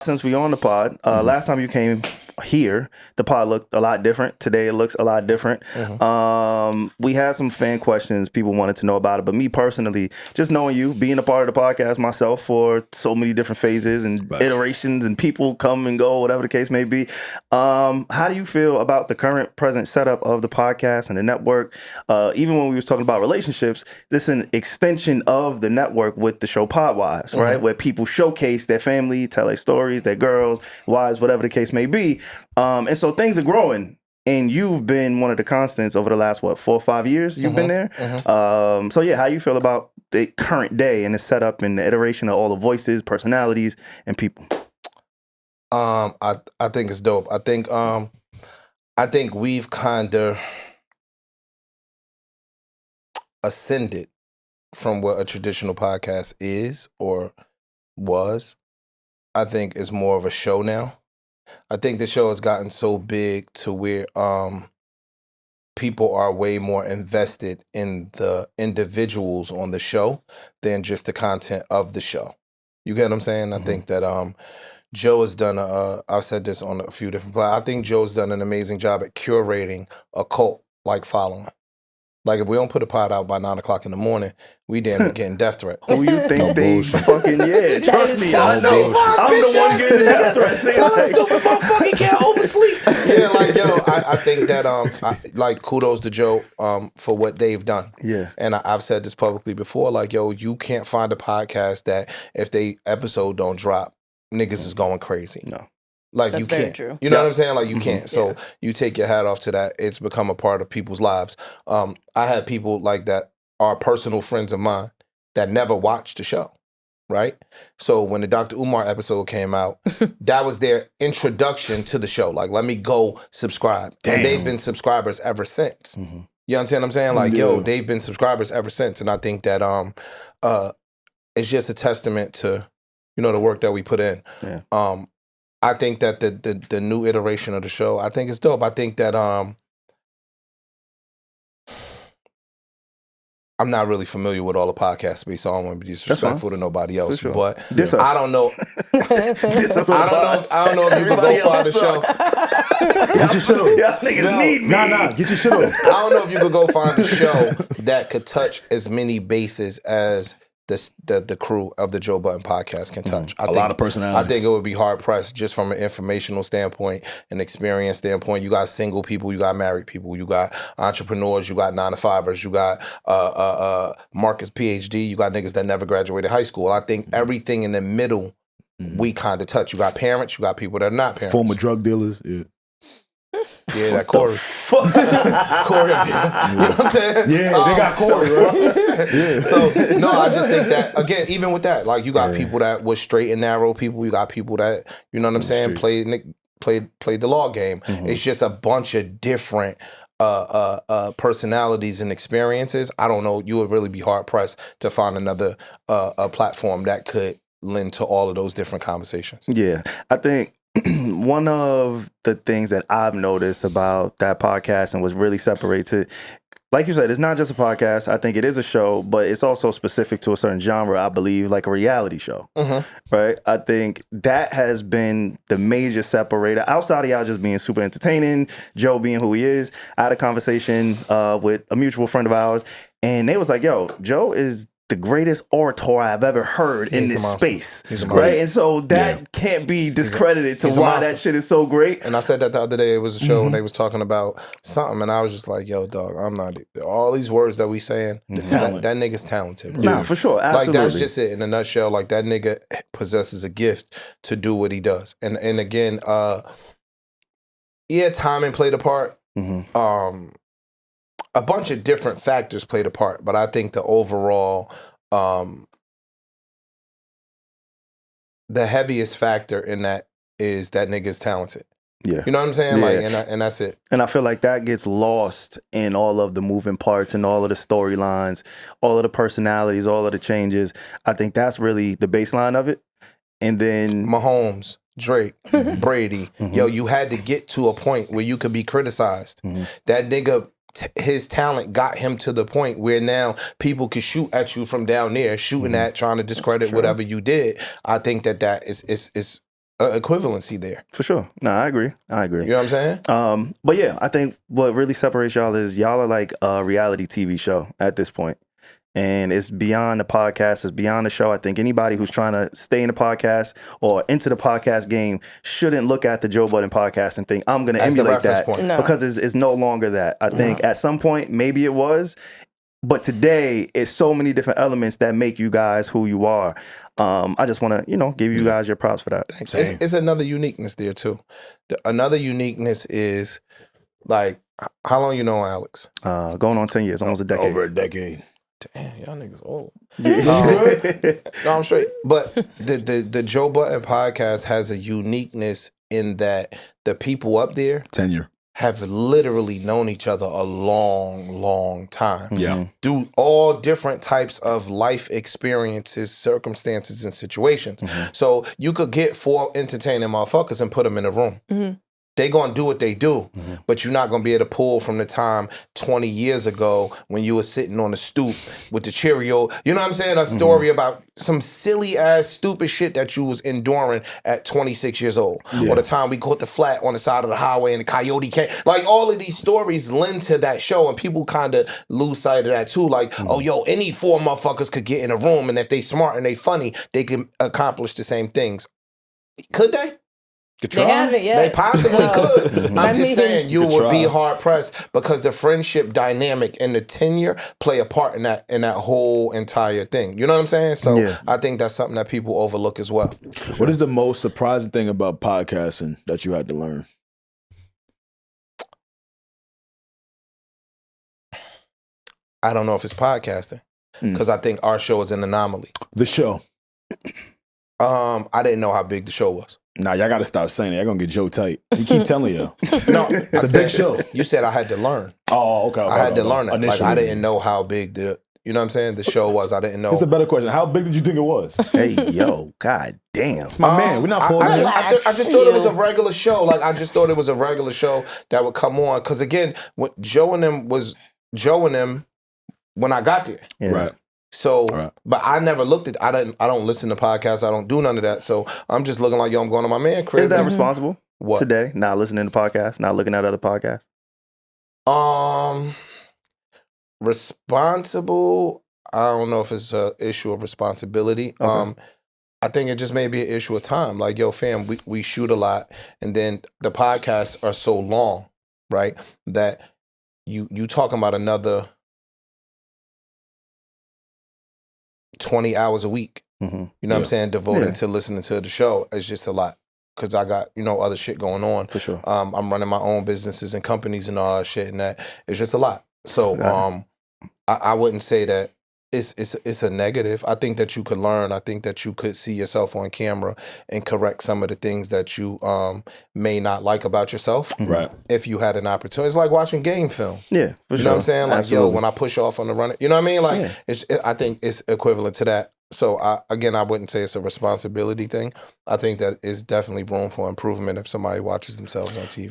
Since we on the pod, last time you came here, the pod looked a lot different. Today it looks a lot different. We had some fan questions people wanted to know about it, but me personally, just knowing you, being a part of the podcast myself for so many different phases and iterations, and people come and go, whatever the case may be. How do you feel about the current present setup of the podcast and the network? Even when we was talking about relationships, this is an extension of the network with the show Podwise, right? Where people showcase their family, tell their stories, their girls, wives, whatever the case may be. And so things are growing. And you've been one of the constants over the last, 4 or 5 years you've been there. So yeah, how you feel about the current day and the setup and the iteration of all the voices, personalities, and people? I think it's dope. I think we've kind of ascended from what a traditional podcast is or was. I think it's more of a show now. I think the show has gotten so big to where people are way more invested in the individuals on the show than just the content of the show. You get what I'm saying? I think that Joe has done I've said this on a few different I think Joe's done an amazing job at curating a cult-like following. Like, if we don't put a pod out by 9 o'clock in the morning, we damn near getting death threats. Who you think they fucking, trust me, I know. I'm the one getting death threats. Tell a stupid motherfucker he can't oversleep. Yeah, like, yo, I think that, kudos to Joe for what they've done. Yeah. And I've said this publicly before, like, yo, you can't find a podcast that if they episode don't drop, niggas is going crazy. No. Like, That's you very can't. true. You know what I'm saying? Like, you can't. So you take your hat off to that. It's become a part of people's lives. I had people like that are personal friends of mine that never watched the show, right? So when the Dr. Umar episode came out, that was their introduction to the show. Like, let me go subscribe. Damn. And they've been subscribers ever since. You understand what I'm saying? Like, yo, they've been subscribers ever since. And I think that it's just a testament to, the work that we put in. Yeah. I think that the new iteration of the show, I think it's dope. I think that I'm not really familiar with all the podcast space, so I don't want to be disrespectful to nobody else. Sure. But I don't know. I don't know if you could go find the show. Get your shit on. Y'all niggas need me. Nah, get your shit on. I don't know if you could go find a show that could touch as many bases as the crew of the Joe Budden podcast can touch. A lot of personalities. I think it would be hard pressed just from an informational standpoint, an experience standpoint. You got single people, you got married people, you got entrepreneurs, you got 9-to-5ers, you got Marcus PhD, you got niggas that never graduated high school. I think everything in the middle we kind of touch. You got parents, you got people that are not parents. Former drug dealers, Yeah, that Corey. Corey, you know what I'm saying? Yeah, they got Corey, right? Yeah. So, no, I just think that, again, even with that, like, you got people that was straight and narrow people. You got people that, you know what I'm saying, played the law game. It's just a bunch of different personalities and experiences. I don't know. You would really be hard-pressed to find another platform that could lend to all of those different conversations. Yeah. I think one of the things that I've noticed about that podcast and what really separates it, like you said, it's not just a podcast. I think it is a show, but it's also specific to a certain genre, I believe, like a reality show, right? I think that has been the major separator. Outside of y'all just being super entertaining, Joe being who he is, I had a conversation with a mutual friend of ours, and they was like, yo, Joe is the greatest orator I've ever heard in this space, right? And so that can't be discredited to why that shit is so great. And I said that the other day. It was a show and they was talking about something, and I was just like, yo, dog, I'm not, all these words that we saying, that nigga's talented. Bro. Nah, for sure, absolutely. Like, that's just it in a nutshell. Like, that nigga possesses a gift to do what he does. And again, timing played a part. A bunch of different factors played a part, but I think the overall, the heaviest factor in that is that nigga's talented. Yeah. You know what I'm saying? Like, and that's it. And I feel like that gets lost in all of the moving parts and all of the storylines, all of the personalities, all of the changes. I think that's really the baseline of it. And then Mahomes, Drake, Brady, yo, you had to get to a point where you could be criticized. That nigga, his talent got him to the point where now people can shoot at you from down there, shooting at, trying to discredit whatever you did. I think that is equivalency there. For sure. No, I agree. You know what I'm saying? But yeah, I think what really separates y'all is y'all are like a reality TV show at this point. And it's beyond the podcast, it's beyond the show. I think anybody who's trying to stay in the podcast or into the podcast game shouldn't look at the Joe Budden podcast and think, I'm going to emulate that. Point. Because it's no longer that. I think at some point, maybe it was. But today, it's so many different elements that make you guys who you are. I just want to, give you guys your props for that. It's another uniqueness there, too. Another uniqueness is, like, how long you know Alex? Going on 10 years, almost a decade. Over a decade. Damn, y'all niggas old. Yeah. No, I'm straight. But the Joe Budden podcast has a uniqueness in that the people up there Tenure. have literally known each other a long, long time. Yeah. Through all different types of life experiences, circumstances, and situations. So you could get 4 entertaining motherfuckers and put them in a room. They gonna do what they do, but you're not gonna be able to pull from the time 20 years ago when you were sitting on the stoop with the Cheerio. You know what I'm saying? A story about some silly ass stupid shit that you was enduring at 26 years old. Or the time we caught the flat on the side of the highway and the coyote came. Like all of these stories lend to that show, and people kind of lose sight of that too. Like, oh yo, any 4 motherfuckers could get in a room, and if they smart and they funny, they can accomplish the same things. Could they? They haven't yet. They possibly could. I'm just saying you would try. be hard pressed because the friendship dynamic and the tenure play a part in that whole entire thing. You know what I'm saying? So I think that's something that people overlook as well. What is the most surprising thing about podcasting that you had to learn? I don't know if it's podcasting because I think our show is an anomaly. The show. I didn't know how big the show was. Nah, y'all got to stop saying it. Y'all going to get Joe tight. He keep telling you. No, It's a big show. You said I had to learn. Oh, okay. I had to learn it. Like Initially. I didn't know how big the show was. I didn't know. It's a better question. How big did you think it was? Hey, yo, god damn. It's my man. We're not pausing. I just thought it was a regular show. Like I just thought it was a regular show that would come on. Because again, when Joe and them when I got there. Yeah. Right. So, Right. but I never looked at. I don't listen to podcasts. I don't do none of that. So I'm just looking like, yo, I'm going to my man crib. Is that responsible What? today? Not listening to podcasts, not looking at other podcasts? Responsible. I don't know if it's an issue of responsibility. Okay. I think it just may be an issue of time. Like, yo, fam, we shoot a lot, and then the podcasts are so long, right? That you talking about another 20 hours a week. You know what I'm saying? Devoted to listening to the show. It's just a lot. Because I got, other shit going on. For sure. I'm running my own businesses and companies and all that shit, and that it's just a lot. So I wouldn't say that it's a negative. I think that you could learn. I think that you could see yourself on camera and correct some of the things that you may not like about yourself. Right. If you had an opportunity. It's like watching game film. Yeah, for sure. You know what I'm saying? Like, Absolutely. yo, when I push off on the runner, you know what I mean? Like, I think it's equivalent to that. So, I wouldn't say it's a responsibility thing. I think that is definitely room for improvement if somebody watches themselves on TV.